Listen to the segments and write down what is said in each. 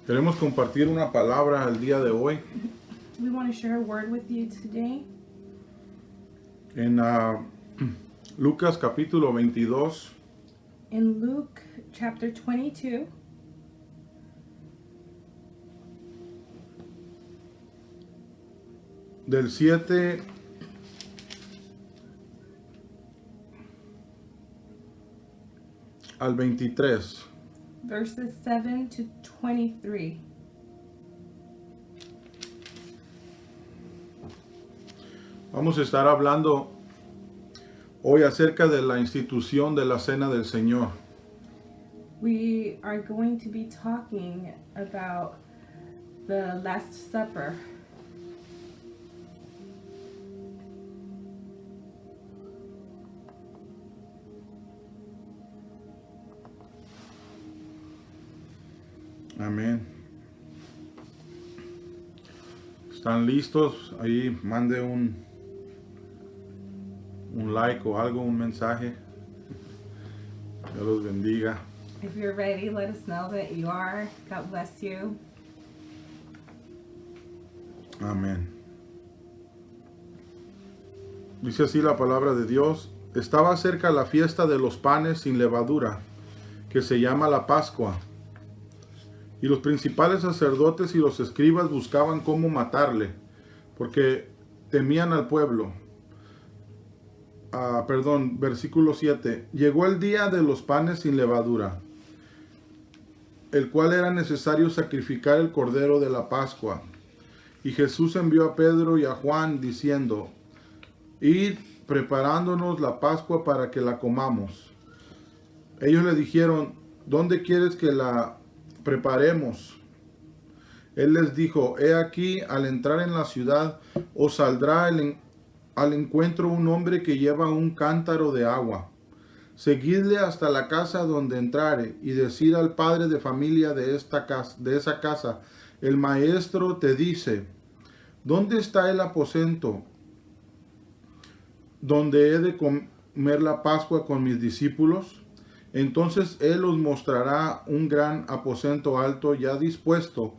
Queremos compartir una palabra el día de hoy We want to share a word with you today en Lucas capítulo 22, in Luke chapter 22, del 7 al 23. verses 7 to 23. Vamos a estar hablando hoy acerca de la institución de la Cena del Señor. We are going to be talking about the Last Supper. Amén. ¿Están listos? Ahí mande un like o algo, un mensaje. Dios los bendiga. If you're ready, let us know that you are. God bless you. Amén. Dice así la palabra de Dios. Estaba cerca la fiesta de los panes sin levadura, que se llama la Pascua. Y los principales sacerdotes y los escribas buscaban cómo matarle, porque temían al pueblo. Versículo 7. Llegó el día de los panes sin levadura, el cual era necesario sacrificar el cordero de la Pascua. Y Jesús envió a Pedro y a Juan diciendo, id preparándonos la Pascua para que la comamos. Ellos le dijeron, ¿dónde quieres que la preparemos? Él les dijo, he aquí, al entrar en la ciudad, os saldrá al encuentro un hombre que lleva un cántaro de agua. Seguidle hasta la casa donde entrare, y decid al padre de familia de esa casa, el maestro te dice, ¿dónde está el aposento donde he de comer la Pascua con mis discípulos? Entonces él os mostrará un gran aposento alto ya dispuesto,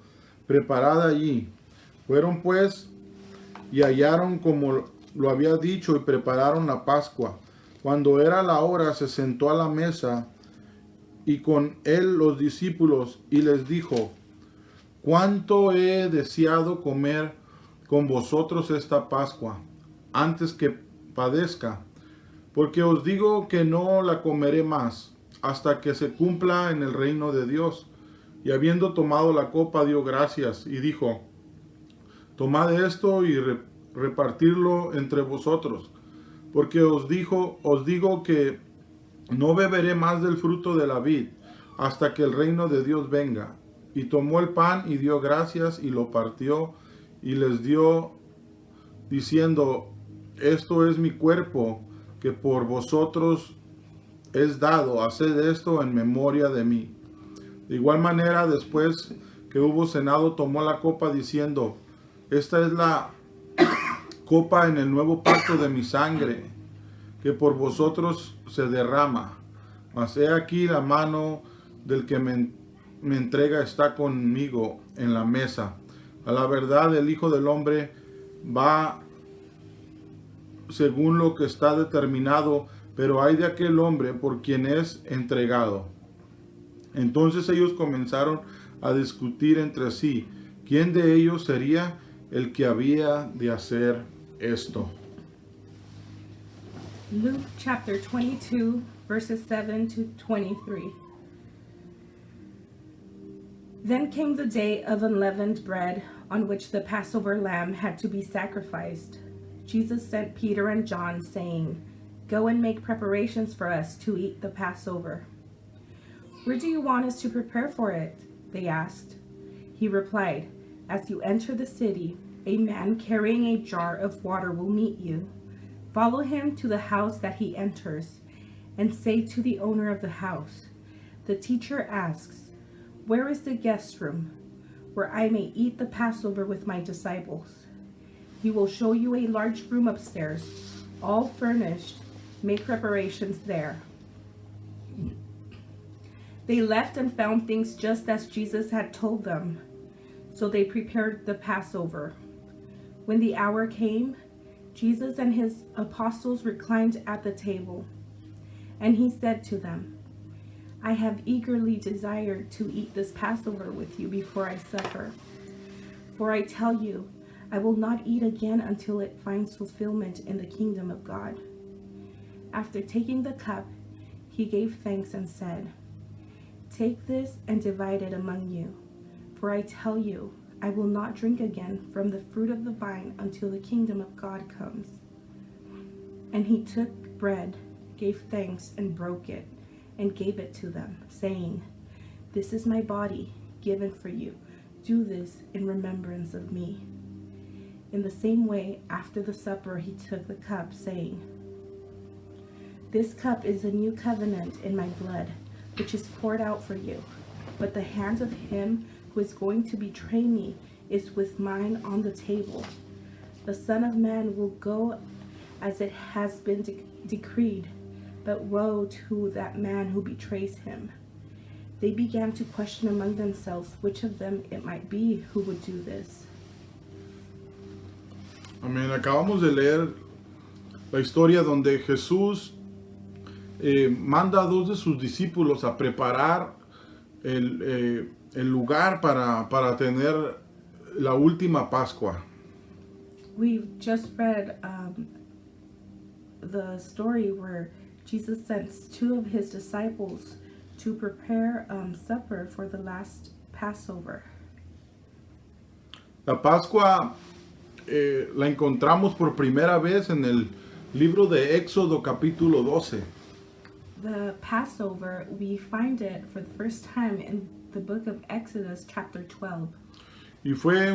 preparado allí. Fueron pues y hallaron como lo había dicho y prepararon la Pascua. Cuando era la hora se sentó a la mesa y con él los discípulos y les dijo, cuánto he deseado comer con vosotros esta Pascua antes que padezca, porque os digo que no la comeré más hasta que se cumpla en el reino de Dios. Y habiendo tomado la copa dio gracias y dijo, tomad esto y repartirlo entre vosotros, porque os digo que no beberé más del fruto de la vid hasta que el reino de Dios venga. Y tomó el pan y dio gracias y lo partió y les dio diciendo, esto es mi cuerpo que por vosotros es dado, haced esto en memoria de mí. De igual manera, después que hubo cenado, tomó la copa diciendo, esta es la copa en el nuevo pacto de mi sangre, que por vosotros se derrama. Mas he aquí la mano del que me entrega está conmigo en la mesa. A la verdad, el Hijo del Hombre va según lo que está determinado, pero hay de aquel hombre por quien es entregado. Entonces ellos comenzaron a discutir entre sí, ¿quién de ellos sería el que había de hacer esto? Luke chapter 22, verses 7 to 23. Then came the day of unleavened bread, on which the Passover lamb had to be sacrificed. Jesus sent Peter and John, saying, go and make preparations for us to eat the Passover. Where do you want us to prepare for it? They asked. He replied, as you enter the city, a man carrying a jar of water will meet you. Follow him to the house that he enters, and say to the owner of the house, the teacher asks, where is the guest room, where I may eat the Passover with my disciples? He will show you a large room upstairs, all furnished. Make preparations there. They left and found things just as Jesus had told them. So they prepared the Passover. When the hour came, Jesus and his apostles reclined at the table. And he said to them, I have eagerly desired to eat this Passover with you before I suffer. For I tell you, I will not eat again until it finds fulfillment in the kingdom of God. After taking the cup, he gave thanks and said, Take this and divide it among you. For I tell you, I will not drink again from the fruit of the vine until the kingdom of God comes. And he took bread, gave thanks, and broke it, and gave it to them, saying, This is my body, given for you. Do this in remembrance of me. In the same way, after the supper, he took the cup, saying, This cup is the new covenant in my blood, which is poured out for you. But the hand of him who is going to betray me is with mine on the table. The Son of Man will go as it has been decreed, but woe to that man who betrays him. They began to question among themselves which of them it might be who would do this. Amén. Acabamos de leer la historia donde Jesús manda a dos de sus discípulos a preparar el lugar para tener la última Pascua. We've just read the story where Jesus sends two of his disciples to prepare supper for the last Passover. La Pascua la encontramos por primera vez en el libro de Éxodo capítulo 12. The Passover, we find it for the first time in the book of Exodus chapter 12. Y fue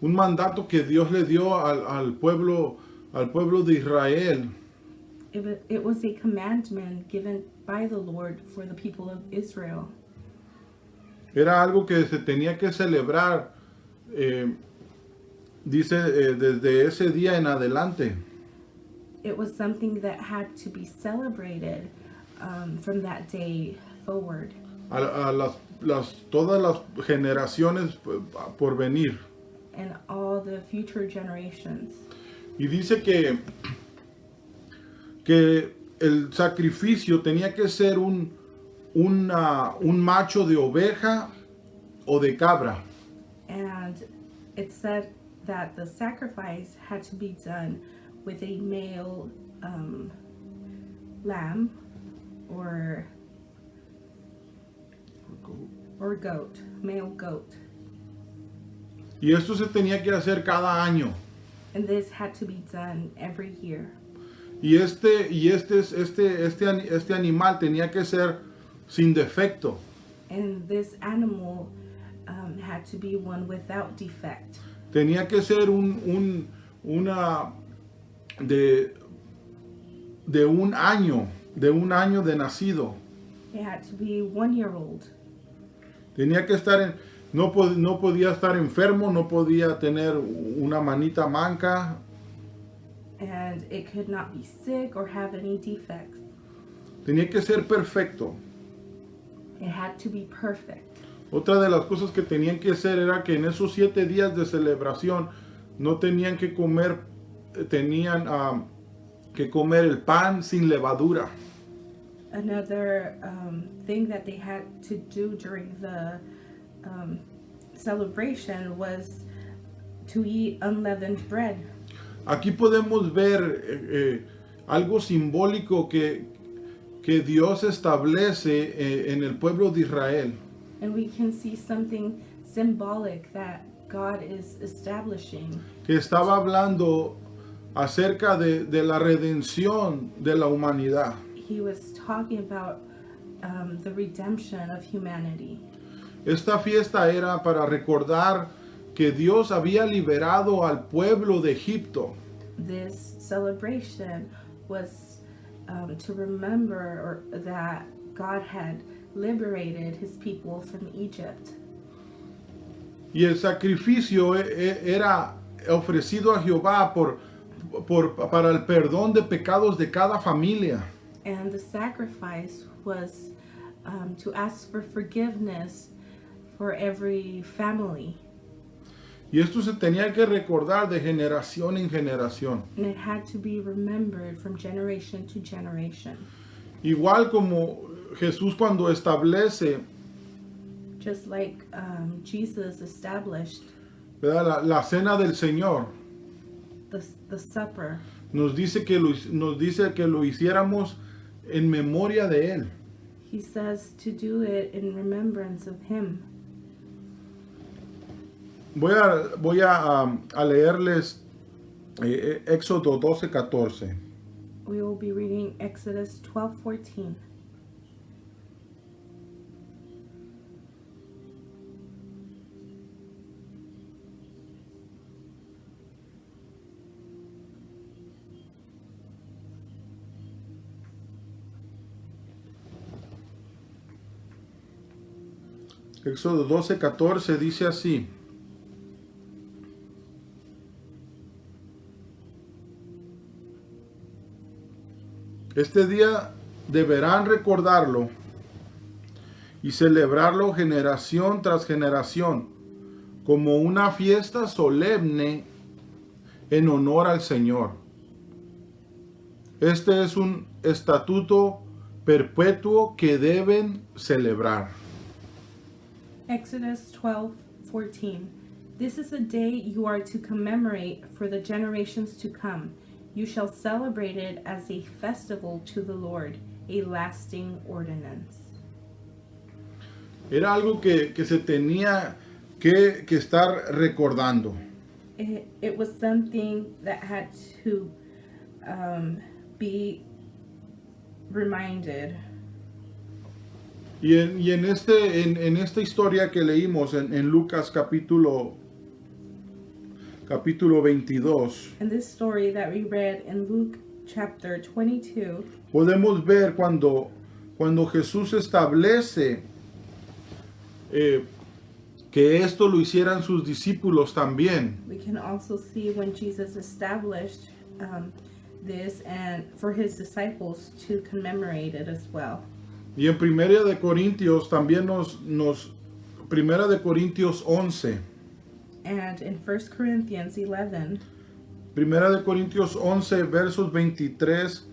un mandato que Dios le dio al pueblo de Israel. It was a commandment given by the Lord for the people of Israel. Era algo que se tenía que celebrar, dice, desde ese día en adelante. It was something that had to be celebrated from that day forward. Todas las generaciones por venir. And all the future generations. Y dice que el sacrificio tenía que ser un macho de oveja o de cabra. And it said that the sacrifice had to be done with a male lamb or goat, male goat. Y esto se tenía que hacer cada año. And this had to be done every year. Y este animal tenía que ser sin defecto. And this animal had to be one without defect. Tenía que ser una de un año de nacido. It had to be 1 year old. Tenía que estar no podía estar enfermo, no podía tener una manita manca. And it could not be sick or have any defects. Tenía que ser perfecto. It had to be perfect. Otra de las cosas que tenían que hacer era que en esos 7 días de celebración no tenían que comer, tenían que comer el pan sin levadura. Another thing that they had to do during the celebration was to eat unleavened bread. Aquí podemos ver algo simbólico que Dios establece en el pueblo de Israel. And we can see something symbolic that God is establishing. Que estaba hablando acerca de la redención de la humanidad. He was talking about the redemption of humanity. Esta fiesta era para recordar que Dios había liberado al pueblo de Egipto. This celebration was to remember that God had liberated his people from Egypt. Y el sacrificio era ofrecido a Jehová para el perdón de pecados de cada familia. And the sacrifice was to ask for forgiveness for every family. Y esto se tenía que recordar de generación en generación. And it had to be remembered from generation to generation. Igual como Jesús cuando establece, Just like Jesus established ¿verdad?, la cena del Señor, the supper. nos dice que lo hiciéramos en memoria de Él. He says to do it in remembrance of him. Voy a leerles Éxodo 12:14. We will be reading Exodus 12:14. Éxodo 12:14 dice así: este día deberán recordarlo y celebrarlo generación tras generación como una fiesta solemne en honor al Señor. Este es un estatuto perpetuo que deben celebrar. Exodus 12:14. This is a day you are to commemorate for the generations to come. You shall celebrate it as a festival to the Lord, a lasting ordinance. Era algo que se tenía que estar recordando. It was something that had to be reminded. Y en esta historia que leímos en Lucas capítulo 22, In this story that we read in Luke chapter 22, podemos ver cuando Jesús establece que esto lo hicieran sus discípulos también. we can also see when Jesus established this and for his disciples to commemorate it as well. Y en Primera de Corintios también Primera de Corintios 11. And in 1 Corinthians 11, Primera de Corintios 11, versos 23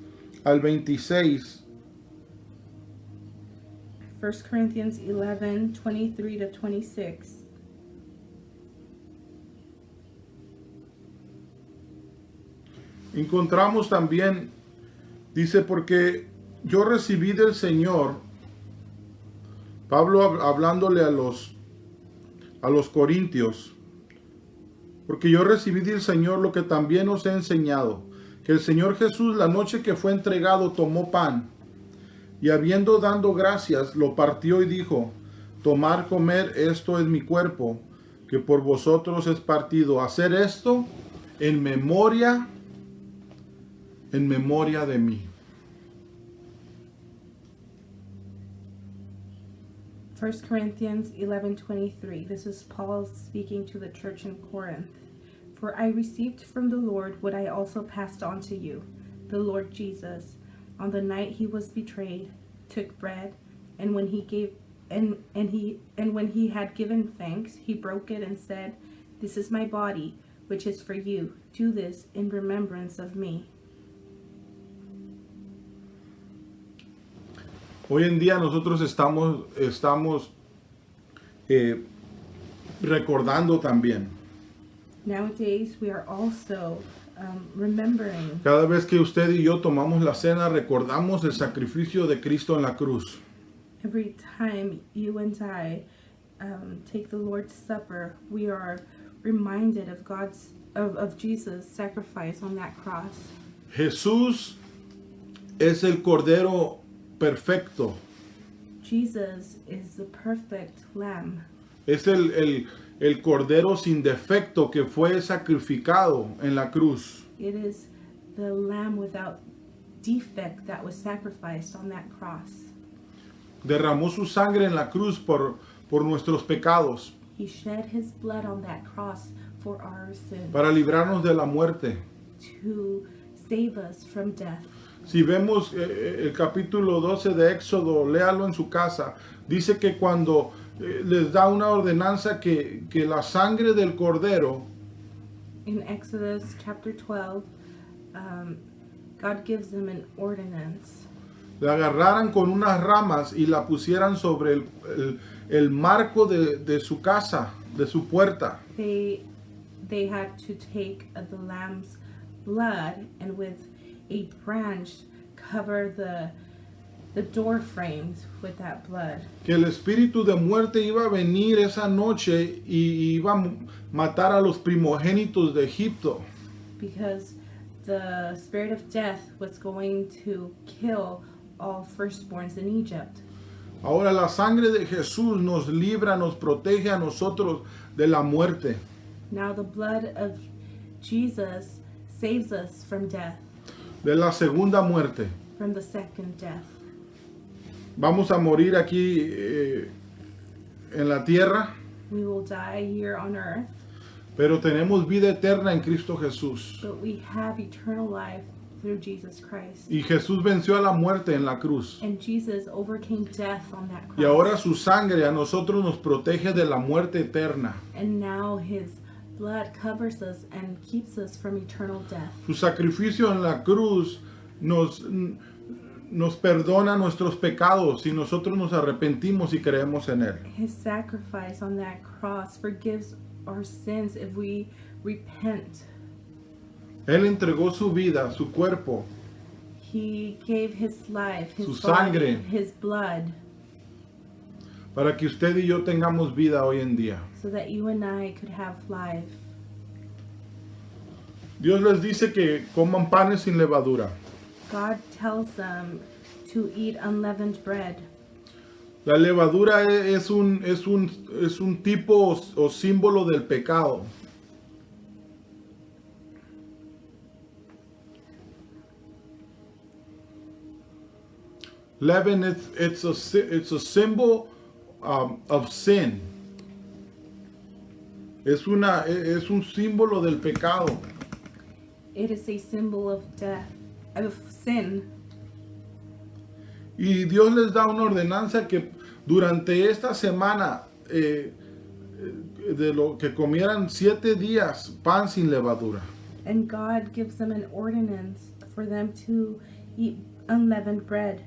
al 26. 1 Corinthians 11, 23 to 26. Encontramos también, dice, porque yo recibí del Señor, Pablo hablándole a los corintios, porque yo recibí del Señor lo que también os he enseñado, que el Señor Jesús la noche que fue entregado tomó pan, y habiendo dado gracias, lo partió y dijo: tomad, comer, esto es mi cuerpo, que por vosotros es partido. Hacer esto en memoria de mí. 1 Corinthians 11:23. This is Paul speaking to the church in Corinth. For I received from the Lord what I also passed on to you. The Lord Jesus, on the night he was betrayed, took bread, and when he had given thanks, he broke it and said, "This is my body, which is for you. Do this in remembrance of me." Hoy en día nosotros estamos recordando también. Nowadays, we are also remembering. Cada vez que usted y yo tomamos la cena, recordamos el sacrificio de Cristo en la cruz. Every time you and I take the Lord's Supper, we are reminded of Jesus' sacrifice on that cross. Jesús es el Cordero perfecto. Jesus is the perfect Lamb. Es el Cordero sin defecto que fue sacrificado en la cruz. It is the Lamb without defect that was sacrificed on that cross. Derramó su sangre en la cruz por nuestros pecados, He shed his blood on that cross for our sins, para librarnos de la muerte. to save us from death. Si vemos el capítulo 12 de Éxodo, léalo en su casa. Dice que cuando les da una ordenanza que la sangre del cordero, In Exodus chapter 12, God gives them an ordinance. la agarraran con unas ramas y la pusieran sobre el marco de su casa, de su puerta. They had to take the lamb's blood and with a branch cover the door frames with that blood. Que el espíritu de muerte iba a venir esa noche y iba a matar a los primogénitos de Egipto. Because the spirit of death was going to kill all firstborns in Egypt. Ahora la sangre de Jesús nos libra, nos protege a nosotros de la muerte. Now the blood of Jesus saves us from death, De la segunda muerte. from the second death. Vamos a morir aquí en la tierra, We will die here on earth, pero tenemos vida eterna en Cristo Jesús. but we have eternal life through Jesus Christ. Y Jesús venció a la muerte en la cruz. And Jesus overcame death on that cross. Y ahora su sangre a nosotros nos protege de la muerte eterna. And now his blood covers us and keeps us from eternal death. Su sacrificio en la cruz nos perdona nuestros pecados si nosotros nos arrepentimos y creemos en Él. His sacrifice on that cross forgives our sins if we repent. Él entregó su vida, su cuerpo, He gave his life, Su his body, sangre. his blood, para que usted y yo tengamos vida hoy en día. so that you and I could have life. Dios les dice que coman panes sin levadura. God tells them to eat unleavened bread. La levadura es un tipo o símbolo del pecado. Leaven, it's a symbol of sin. Es un símbolo del pecado. It is a symbol of death, of sin. Y Dios les da una ordenanza que durante esta semana de lo que comieran 7 días pan sin levadura. And God gives them an ordinance for them to eat unleavened bread.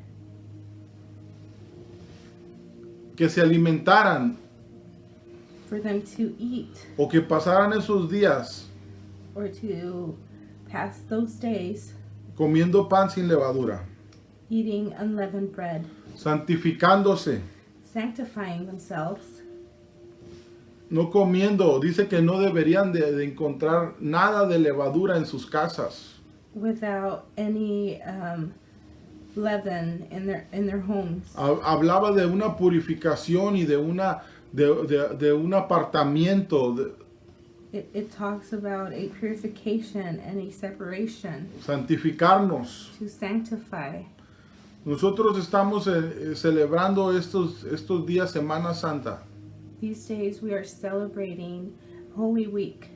Que se alimentaran For them to eat o que pasaran esos días or to pass those days comiendo pan sin levadura, eating unleavened bread, santificándose, sanctifying themselves, no comiendo. Dice que no deberían de encontrar nada de levadura en sus casas. without any leaven in their homes. Hablaba de una purificación y de un apartamiento, It talks about a purification and a separation santificarnos. to sanctify. Nosotros estamos celebrando estos días Semana Santa, These days we are celebrating Holy Week.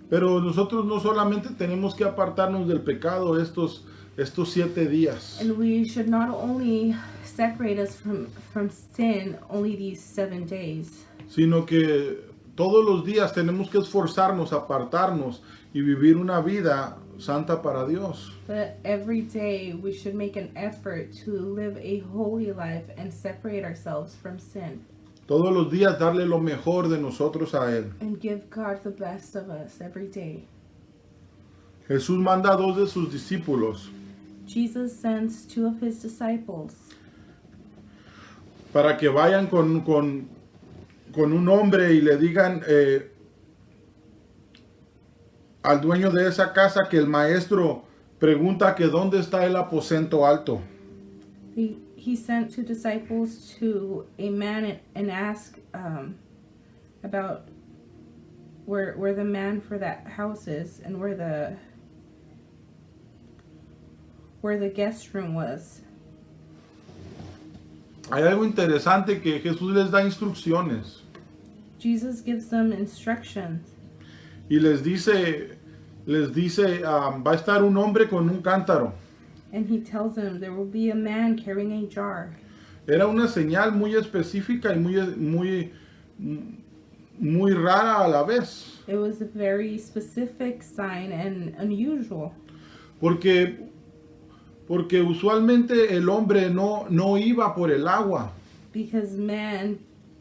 pero nosotros no solamente tenemos que apartarnos del pecado estos 7 días, And we should not only separate us from sin only these 7 days, sino que todos los días tenemos que esforzarnos, apartarnos y vivir una vida santa para Dios. but every day we should make an effort to live a holy life and separate ourselves from sin Todos los días darle lo mejor de nosotros a Él. and give God the best of us every day. Jesús manda a 2 de sus discípulos Jesus sends 2 of his disciples para que vayan con un hombre y le digan al dueño de esa casa que el maestro pregunta que dónde está el aposento alto. He sent 2 disciples to a man and asked about where the man for that house is and where the guest room was. Hay algo interesante que Jesús les da instrucciones Jesus gives them instructions y les dice va a estar un hombre con un cántaro And he tells him there will be a man carrying a jar. Era una señal muy específica y muy rara a la vez. It was a very specific sign and unusual Porque usualmente el hombre no iba por el agua. because men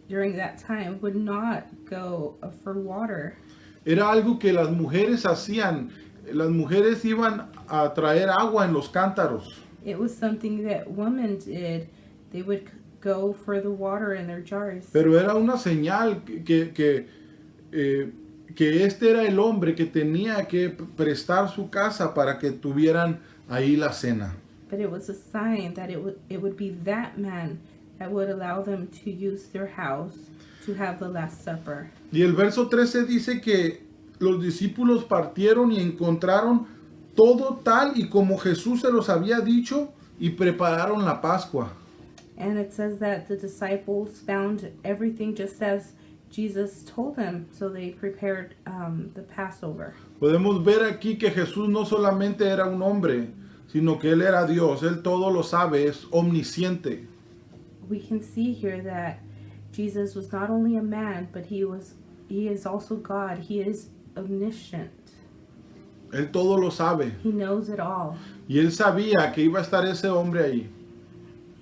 during that time would not go for water. Era algo que las mujeres hacían. Las mujeres iban a traer agua en los cántaros. It was something that women did. They would go for the water in their jars. Pero era una señal que este era el hombre que tenía que prestar su casa para que tuvieran ahí la cena. But it was a sign that it would be that man that would allow them to use their house to have the Last Supper. Y el verso 13 dice que los discípulos partieron y encontraron todo tal y como Jesús se los había dicho y prepararon la Pascua. And it says that the disciples found everything just as Jesus told them, so they prepared the Passover. Podemos ver aquí que Jesús no solamente era un hombre, sino que Él era Dios. Él todo lo sabe, es omnisciente. We can see here that Jesus was not only a man, but he is also God. He is omniscient. Él todo lo sabe. He knows it all. Y Él sabía que iba a estar ese hombre ahí.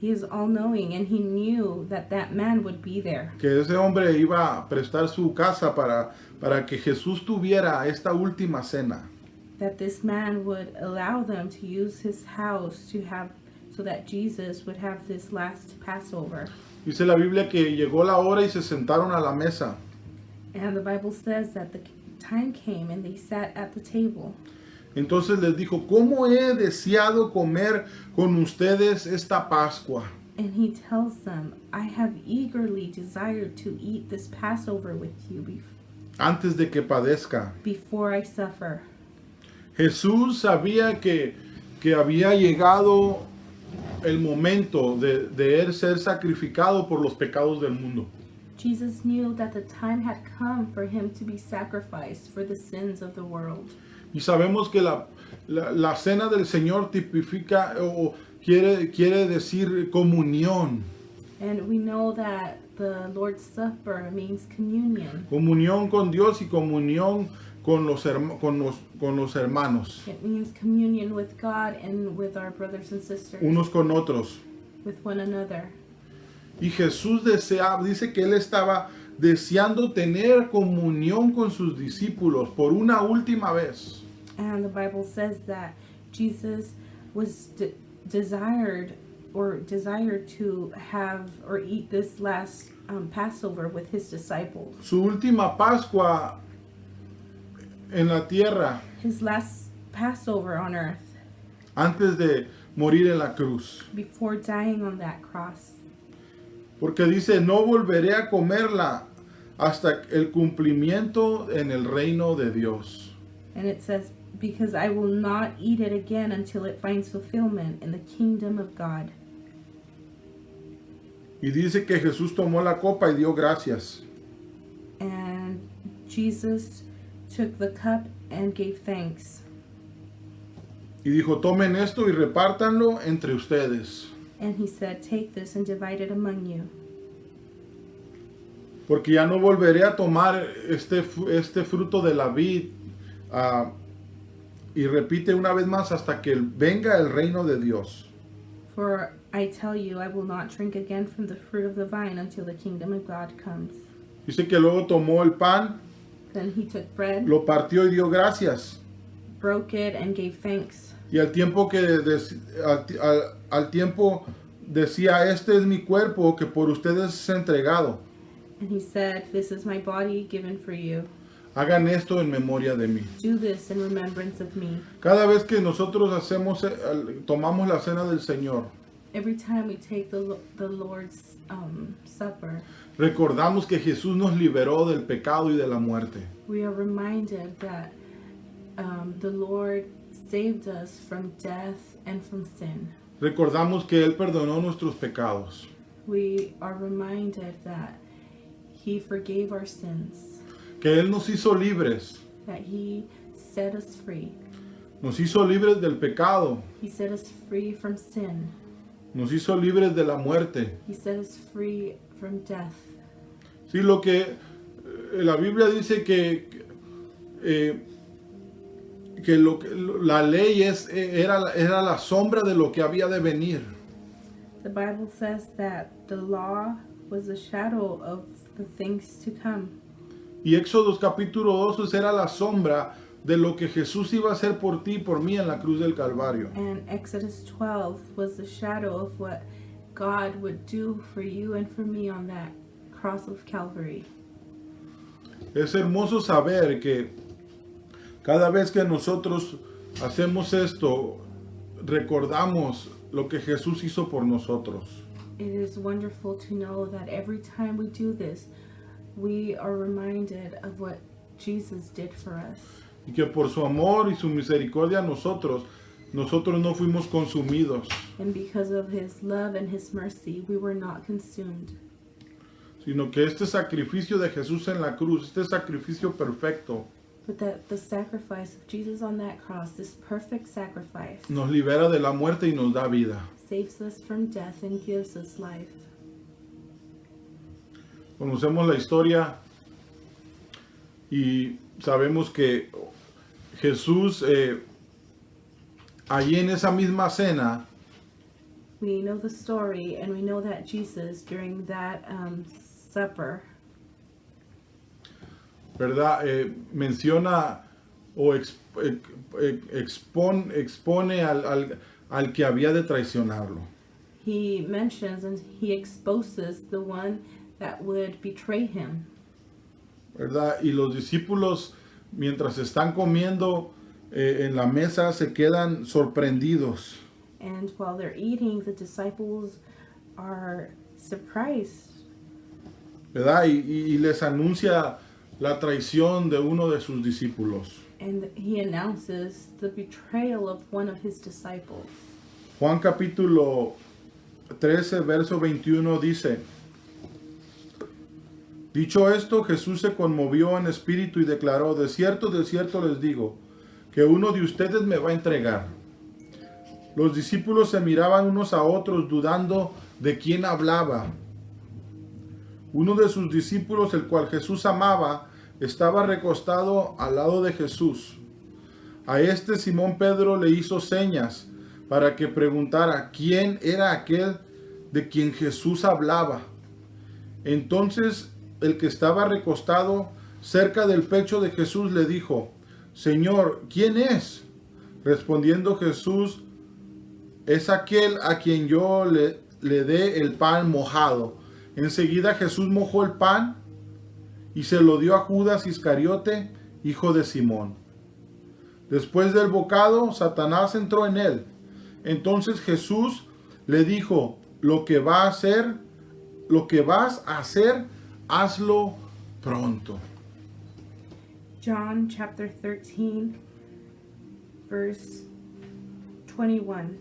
He is all-knowing, and he knew that that man would be there. Que ese hombre iba a prestar su casa para que Jesús tuviera esta última cena. That this man would allow them to use his house so that Jesus would have this last Passover. Dice la Biblia que llegó la hora y se sentaron a la mesa. And the Bible says that the time came and they sat at the table. Entonces les dijo, ¿cómo he deseado comer con ustedes esta Pascua? And he tells them, I have eagerly desired to eat this Passover with you Antes de que padezca. before I suffer. Jesús sabía que había llegado el momento de él ser sacrificado por los pecados del mundo. Jesus knew that the time had come for him to be sacrificed for the sins of the world. Y sabemos que la cena del Señor tipifica o quiere decir comunión. And we know that the Lord's Supper means communion. Comunión con Dios y comunión con los hermanos. It means communion with God and with our brothers and sisters, Unos con otros. with one another. Y Jesús dice que Él estaba deseando tener comunión con sus discípulos por una última vez. And the Bible says that Jesus was desired to have or eat this last Passover with his disciples. Su última Pascua en la tierra His last Passover on earth antes de morir en la cruz. before dying on that cross. Porque dice, no volveré a comerla hasta el cumplimiento en el reino de Dios. And it says, because I will not eat it again until it finds fulfillment in the kingdom of God. Y dice que Jesús tomó la copa y dio gracias. And Jesus took the cup and gave thanks. Y dijo, tomen esto y repártanlo entre ustedes. And he said, take this and divide it among you. Porque ya no volveré a tomar este fruto de la vid. Y repite una vez más hasta que venga el reino de Dios. For I tell you, I will not drink again from the fruit of the vine until the kingdom of God comes. Dice que luego tomó el pan, Then he took bread, lo partió y dio gracias. broke it, and gave thanks. Y al tiempo decía, este es mi cuerpo que por ustedes es entregado. And he said, this is my body given for you. Hagan esto en memoria de mí. Do this in remembrance of me. Cada vez que nosotros tomamos la cena del Señor, Every time we take the Lord's Supper, recordamos que Jesús nos liberó del pecado y de la muerte. we are reminded that the Lord saved us from death and from sin. Recordamos que Él perdonó nuestros pecados. We are reminded that he forgave our sins, Que Él nos hizo libres. that he set us free. Nos hizo libres del pecado. He set us free from sin. Nos hizo libres de la muerte. He set us free from death. Sí, lo que la Biblia dice la ley era la sombra de lo que había de venir. The Bible says that the law was a shadow of the things to come. Y Éxodo capítulo 2 era la sombra de lo que Jesús iba a hacer por ti y por mí en la cruz del Calvario. And Exodus 12 was the shadow of what God would do for you and for me on that cross of Calvary. Es hermoso saber que cada vez que nosotros hacemos esto, recordamos lo que Jesús hizo por nosotros. It is wonderful to know that every time we do this, we are reminded of what Jesus did for us. Y que por su amor y su misericordia nosotros no fuimos consumidos, And because of his love and his mercy, we were not consumed. sino que este sacrificio de Jesús en la cruz, este sacrificio perfecto, But that the sacrifice of Jesus on that cross, this perfect sacrifice, nos libera de la muerte y nos da vida. saves us from death and gives us life. Conocemos la historia y sabemos que Jesús allí en esa misma cena, We know the story, and we know that Jesus, during that supper, ¿verdad? Menciona o expone al que había de traicionarlo. he mentions and he exposes the one that would betray him. ¿Verdad? Y los discípulos, mientras están comiendo en la mesa, se quedan sorprendidos. And while they're eating, the disciples are surprised. ¿Verdad? Y les anuncia la traición de uno de sus discípulos. And he announces the betrayal of one of his disciples. Juan capítulo 13, verso 21 dice: Dicho esto, Jesús se conmovió en espíritu y declaró: de cierto les digo, que uno de ustedes me va a entregar. Los discípulos se miraban unos a otros, dudando de quién hablaba. Uno de sus discípulos, el cual Jesús amaba, estaba recostado al lado de Jesús. A este Simón Pedro le hizo señas para que preguntara quién era aquel de quien Jesús hablaba. Entonces el que estaba recostado cerca del pecho de Jesús le dijo: Señor, ¿quién es? Respondiendo Jesús: es aquel a quien yo le dé el pan mojado. Enseguida Jesús mojó el pan y se lo dio a Judas Iscariote, hijo de Simón. Después del bocado, Satanás entró en él. Entonces Jesús le dijo: lo que vas a hacer, hazlo pronto. John chapter 13, verse 21.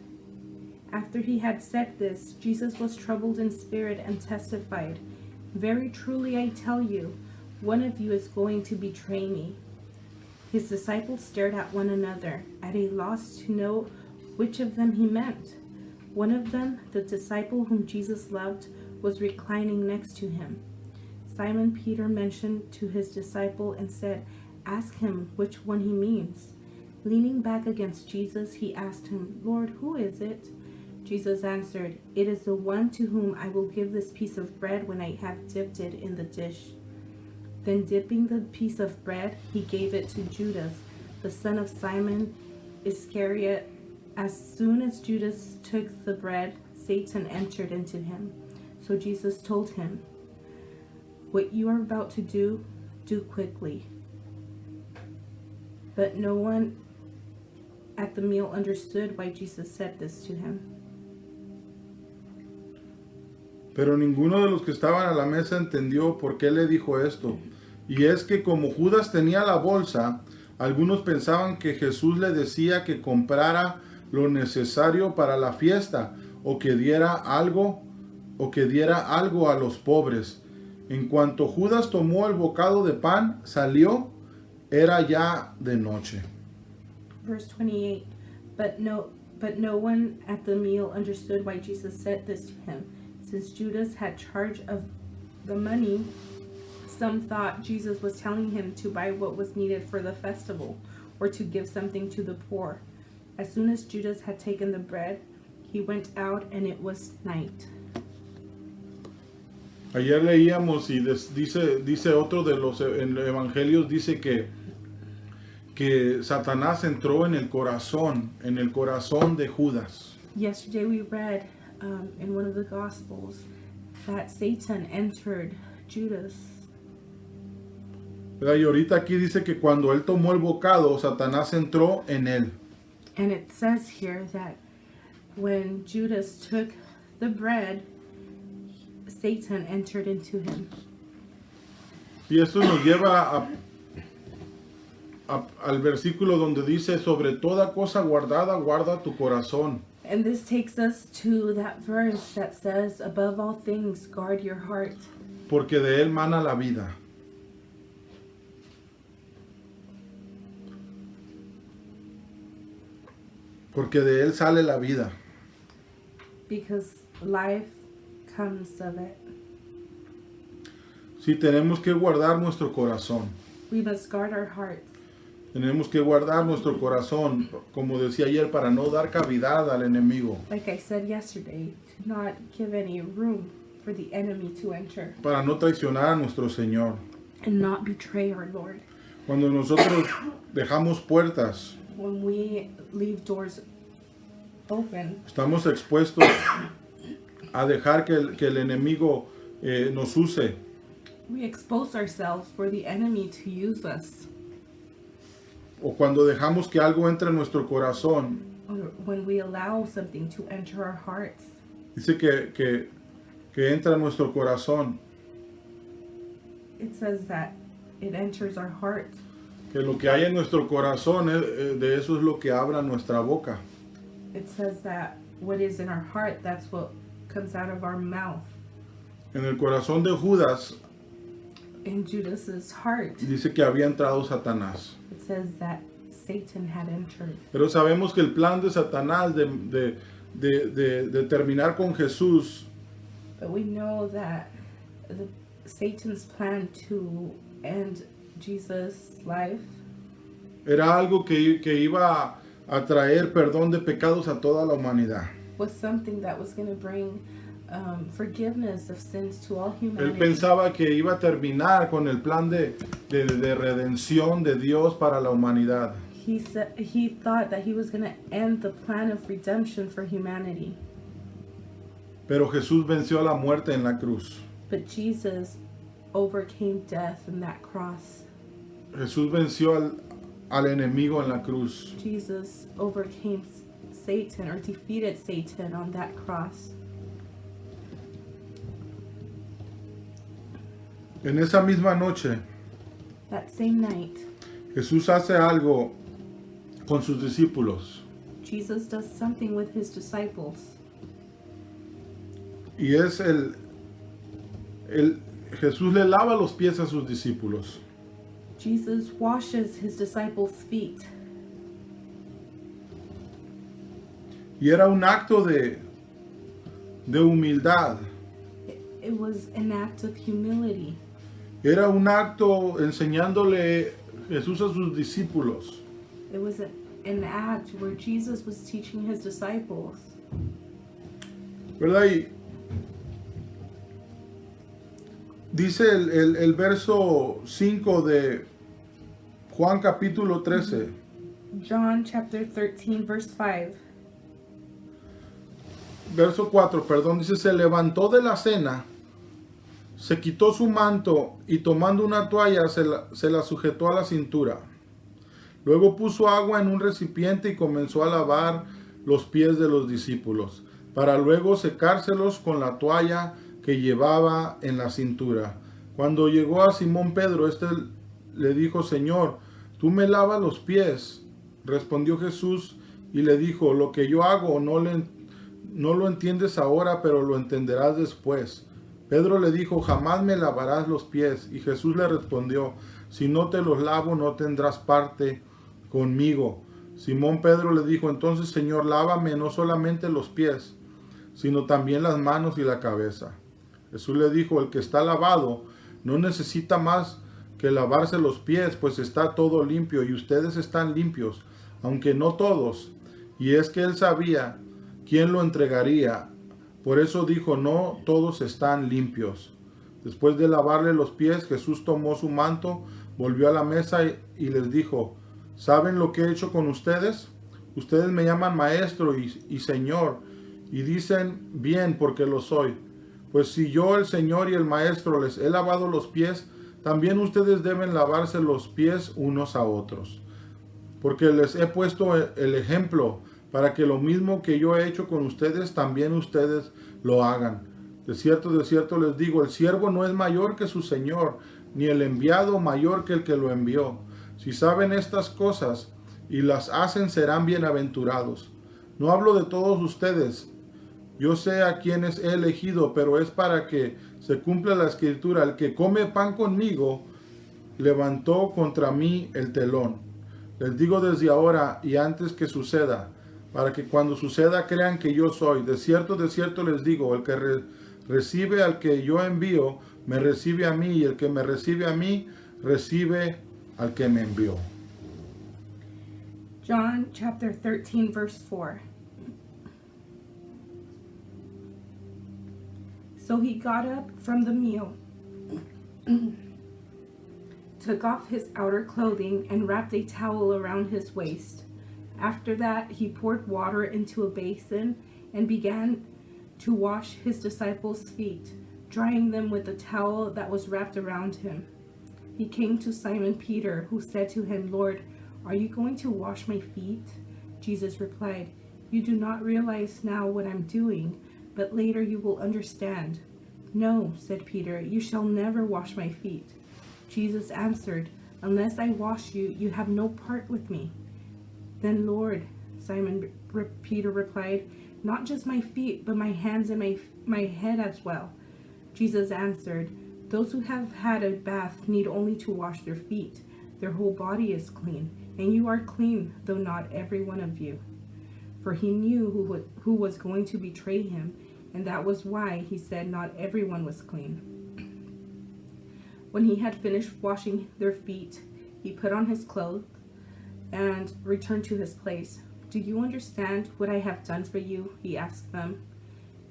After he had said this, Jesus was troubled in spirit and testified, Very truly I tell you, one of you is going to betray me. His disciples stared at one another, at a loss to know which of them he meant. One of them, the disciple whom Jesus loved, was reclining next to him. Simon Peter mentioned to his disciple and said, Ask him which one he means. Leaning back against Jesus, he asked him, Lord, who is it? Jesus answered, It is the one to whom I will give this piece of bread when I have dipped it in the dish. Then dipping the piece of bread, he gave it to Judas, the son of Simon Iscariot. As soon as Judas took the bread, Satan entered into him. So Jesus told him, What you are about to do, do quickly. But no one at the meal understood why Jesus said this to him. Pero ninguno de los que estaban a la mesa entendió por qué le dijo esto. Y es que como Judas tenía la bolsa, algunos pensaban que Jesús le decía que comprara lo necesario para la fiesta, o que diera algo a los pobres. En cuanto Judas tomó el bocado de pan, salió, era ya de noche. verse 28. But no one at the meal understood why Jesus said this to him. Since Judas had charge of the money, some thought Jesus was telling him to buy what was needed for the festival, or to give something to the poor. As soon as Judas had taken the bread, he went out, and it was night. Ayer leíamos y dice otro de los evangelios, dice que Satanás entró en el corazón de Judas. Yesterday we read in one of the Gospels that Satan entered Judas. ¿Verdad? Y ahorita aquí dice que cuando él tomó el bocado, Satanás entró en él. And it says here that when Judas took the bread, Satan entered into him. Y esto nos lleva al versículo donde dice, sobre toda cosa guardada, guarda tu corazón. And this takes us to that verse that says, above all things, guard your heart. Porque de él mana la vida. Porque de él sale la vida. Because life comes of it. Sí, tenemos que guardar nuestro corazón. We must guard our hearts. Tenemos que guardar nuestro corazón, como decía ayer, para no dar cavidad al enemigo. Like I said yesterday, to not give any room for the enemy to enter. Para no traicionar a nuestro Señor. And not betray our Lord. Cuando nosotros dejamos puertas, When we leave doors open, estamos expuestos a dejar que el enemigo nos use. we expose ourselves for the enemy to use us. O cuando dejamos que algo entre en nuestro corazón, Or when we allow something to enter our hearts. dice que entra en nuestro corazón, It says that it enters our hearts. que lo que hay en nuestro corazón, de eso es lo que habla nuestra boca. It says that what is in our heart, that's what comes out of our mouth. En el corazón de Judas In Judas's heart, dice que había entrado Satanás. it says that Satan had entered. Pero sabemos que el plan de Satanás de terminar con Jesús But we know that Satan's plan to end Jesus' life era algo que iba a traer perdón de pecados a toda la humanidad. was something that was going to bring forgiveness of sins to all Él humanity. pensaba que iba a terminar con el plan de redención de Dios para la humanidad. He thought that he was going to end the plan of redemption for humanity. Pero Jesús venció a la muerte en la cruz. But Jesus overcame death in that cross. Jesús venció al enemigo en la cruz. Jesus overcame Satan, or defeated Satan on that cross. En esa misma noche, That same night, Jesús hace algo con sus discípulos. Jesus does something with his disciples. Y es Jesús le lava los pies a sus discípulos. Jesus washes his disciples' feet. Y era un acto de humildad. It was an act of humility. Era un acto enseñándole Jesús a sus discípulos. It was an act where Jesus was teaching his disciples. ¿Verdad? Y dice el verso 5 de Juan capítulo 13. John chapter 13, verse 5. Verso 4, perdón, dice, se levantó de la cena, se quitó su manto y tomando una toalla se la sujetó a la cintura. Luego puso agua en un recipiente y comenzó a lavar los pies de los discípulos, para luego secárselos con la toalla que llevaba en la cintura. Cuando llegó a Simón Pedro, este le dijo, Señor, ¿tú me lavas los pies? Respondió Jesús y le dijo, lo que yo hago no lo entiendes ahora, pero lo entenderás después. Pedro le dijo, jamás me lavarás los pies. Y Jesús le respondió, si no te los lavo, no tendrás parte conmigo. Simón Pedro le dijo, entonces Señor, lávame no solamente los pies, sino también las manos y la cabeza. Jesús le dijo, el que está lavado no necesita más que lavarse los pies, pues está todo limpio y ustedes están limpios, aunque no todos. Y es que él sabía quién lo entregaría. Por eso dijo, no todos están limpios. Después de lavarle los pies, Jesús tomó su manto, volvió a la mesa y les dijo, ¿saben lo que he hecho con ustedes? Ustedes me llaman maestro y señor, y dicen bien porque lo soy. Pues si yo, el Señor y el Maestro, les he lavado los pies, también ustedes deben lavarse los pies unos a otros. Porque les he puesto el ejemplo para que lo mismo que yo he hecho con ustedes, también ustedes lo hagan. De cierto les digo, el siervo no es mayor que su Señor, ni el enviado mayor que el que lo envió. Si saben estas cosas y las hacen, serán bienaventurados. No hablo de todos ustedes. Yo sé a quienes he elegido, pero es para que se cumpla la escritura. El que come pan conmigo levantó contra mí el telón. Les digo desde ahora y antes que suceda, para que cuando suceda crean que yo soy. De cierto les digo, el que recibe al que yo envío, me recibe a mí, y el que me recibe a mí, recibe al que me envió. John chapter 13, verse 4. So he got up from the meal, took off his outer clothing, and wrapped a towel around his waist. After that, he poured water into a basin and began to wash his disciples' feet, drying them with the towel that was wrapped around him. He came to Simon Peter, who said to him, Lord, are you going to wash my feet? Jesus replied, you do not realize now what I'm doing, but later you will understand. No, said Peter, you shall never wash my feet. Jesus answered, unless I wash you, you have no part with me. Then Lord, Peter replied, not just my feet, but my hands and my head as well. Jesus answered, those who have had a bath need only to wash their feet. Their whole body is clean, and you are clean, though not every one of you. For he knew who was going to betray him, and that was why he said not everyone was clean. When he had finished washing their feet, he put on his clothes and returned to his place. Do you understand what I have done for you? He asked them.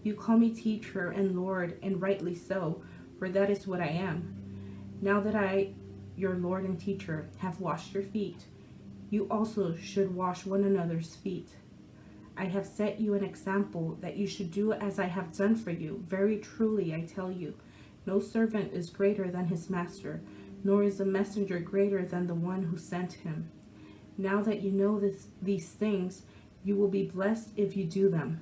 You call me teacher and Lord, and rightly so, for that is what I am. Now that I, your Lord and teacher, have washed your feet, you also should wash one another's feet. I have set you an example that you should do as I have done for you. Very truly, I tell you, no servant is greater than his master, nor is a messenger greater than the one who sent him. Now that you know these things, you will be blessed if you do them.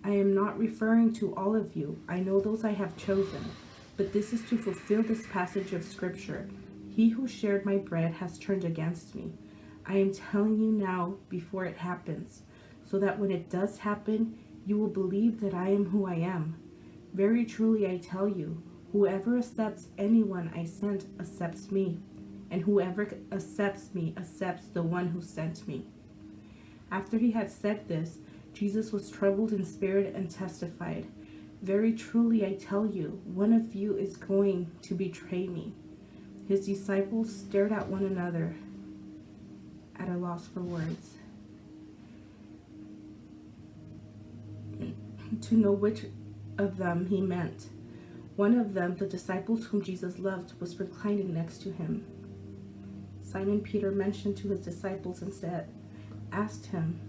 I am not referring to all of you. I know those I have chosen. But this is to fulfill this passage of Scripture. He who shared my bread has turned against me. I am telling you now before it happens, so that when it does happen, you will believe that I am who I am. Very truly I tell you, whoever accepts anyone I sent accepts me, and whoever accepts me accepts the one who sent me. After he had said this, Jesus was troubled in spirit and testified, very truly I tell you, one of you is going to betray me. His disciples stared at one another, at a loss for words, to know which of them he meant. One of them, the disciples whom Jesus loved, was reclining next to him. Simon Peter mentioned to his disciples and asked him,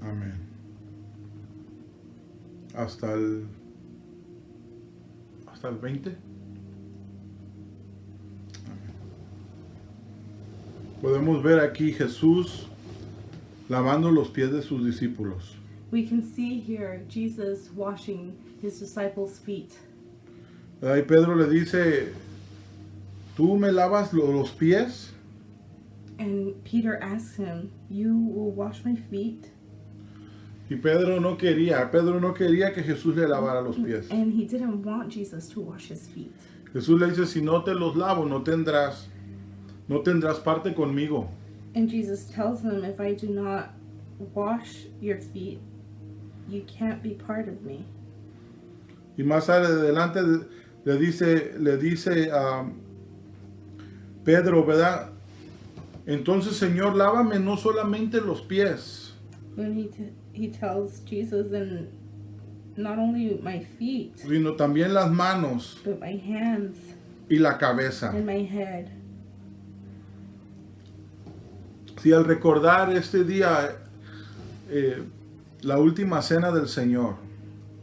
Amén. Hasta el 20. Amén. Podemos ver aquí Jesús lavando los pies de sus discípulos. We can see here Jesus washing his disciples' feet. Ahí Pedro le dice, ¿tú me lavas los pies? And Peter asks him, you will wash my feet? Y Pedro no quería que Jesús le lavara los pies. And he didn't want Jesus to wash his feet. Jesús le dice, si no te los lavo, no tendrás no tendrás parte conmigo. And Jesus tells him, if I do not wash your feet, you can't be part of me. Y más adelante le dice a Pedro, ¿verdad? Entonces, Señor, lávame no solamente los pies, When he tells Jesus, and not only my feet, sino también las manos but my hands y la cabeza. and my head. Si al recordar este día, la última cena del Señor,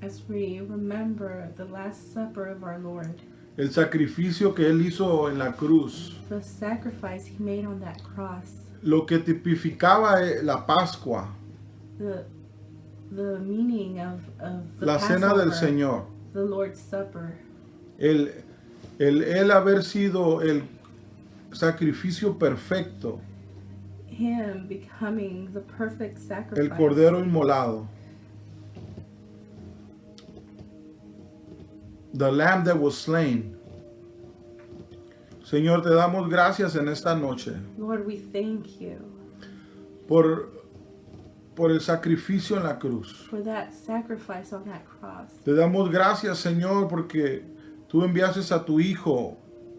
As we remember the Last Supper of our Lord, el sacrificio que Él hizo en la cruz, the sacrifice he made on that cross, lo que tipificaba la Pascua, the meaning of the la cena Passover, del Señor, the Lord's Supper, el haber sido el sacrificio perfecto, him becoming the perfect el sacrifice, cordero inmolado, the lamb that was slain. Señor, te damos gracias en esta noche Lord, we thank you por el sacrificio en la cruz. for that sacrifice on that cross. Te damos gracias, Señor, porque tú enviaste a tu Hijo,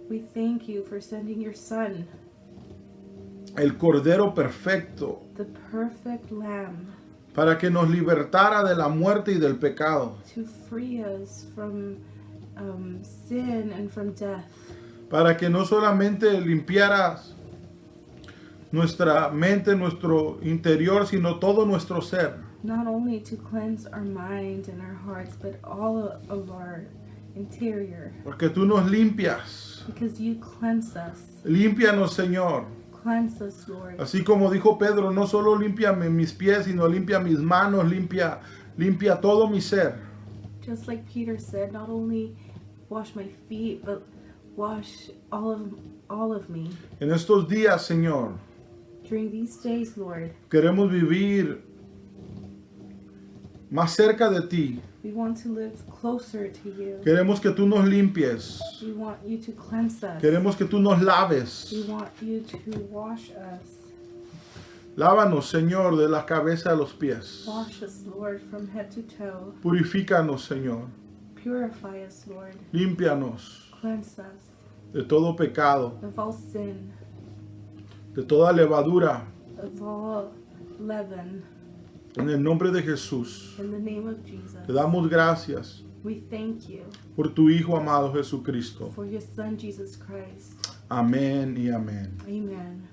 We thank you for sending your Son, el Cordero perfecto, the perfect Lamb, para que nos libertara de la muerte y del pecado, to free us from sin and from death, para que no solamente limpiaras nuestra mente, nuestro interior, sino todo nuestro ser. not only to cleanse our mind and our hearts, but all of our interior, Porque tú nos limpias. because you cleanse us. Límpianos, Señor. Cleanse us, Lord. Así como dijo Pedro, no solo límpiame mis pies, sino limpia mis manos, limpia todo mi ser. Just like Peter said, not only wash my feet, but wash all of me. En estos días, Señor, During these days, Lord, queremos vivir más cerca de ti. we want to live closer to you. Queremos que tú nos limpies. We want you to cleanse us. Queremos que tú nos laves. We want you to wash us. Lávanos, Señor, de la cabeza a los pies. Wash us, Lord, from head to toe. Purifícanos, Señor. Purify us, Lord. Límpianos Cleanse us de todo pecado, of all sin, de toda levadura. of all leaven. En el nombre de Jesús, In the name of Jesus, te damos gracias we thank you por tu Hijo amado Jesucristo. for your Son, Jesus Christ. Amén y amén. Amen.